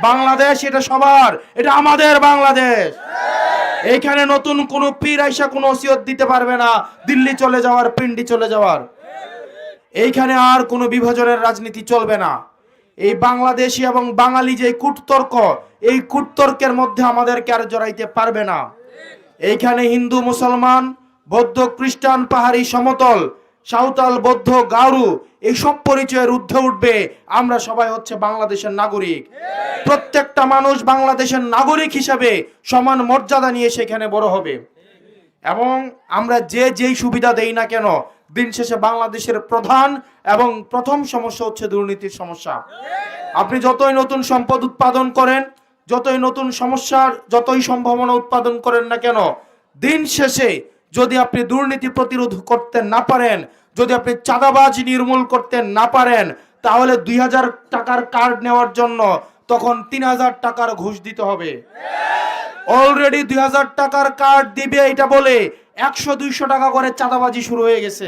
বাংলাদেশ এটা সবার, এটা আমাদের বাংলাদেশ। এইখানে নতুন কোন পীর আইসা কোন ওসিয়ত দিতে পারবে না দিল্লি চলে যাওয়ার, পিন্ডি চলে যাওয়ার। এইখানে আর কোনো বিভাজনের রাজনীতি চলবে না। এই বাংলাদেশি এবং বাঙালি যে কূটতর্ক, এই কূটতর্কের মধ্যে আমাদেরকে আর জড়াইতে পারবে না। এইখানে হিন্দু মুসলমান, বৌদ্ধ খ্রিস্টান, পাহাড়ি সমতল, সাঁওতাল বৌদ্ধ গারু এই সব পরিচয়ের ঊর্ধ্বে উঠবে। আমরা সবাই হচ্ছে বাংলাদেশের নাগরিক। প্রত্যেকটা মানুষ বাংলাদেশের নাগরিক হিসাবে সমান মর্যাদা নিয়ে সেখানে বড় হবে। এবং আমরা যেই সুবিধা দেই না কেন, দিন শেষে বাংলাদেশের প্রধান এবং প্রথম সমস্যা হচ্ছে দুর্নীতির সমস্যা। আপনি যতই নতুন সম্পদ উৎপাদন করেন, যতই নতুন সমস্যার যতই সম্ভাবনা উৎপাদন করেন না কেন, দিন শেষে যদি আপনি দুর্নীতি প্রতিরোধ করতে না পারেন, যদি আপনি চাঁদাবাজ নির্মূল করতে না পারেন, তাহলে 2000 টাকার কার্ড নেওয়ার জন্য তখন 3000 টাকার ঘুষ দিতে হবে। অলরেডি 2000 টাকার কার্ড দিবে এটা বলে 100-200 টাকা করে চাঁদাবাজি শুরু হয়ে গেছে।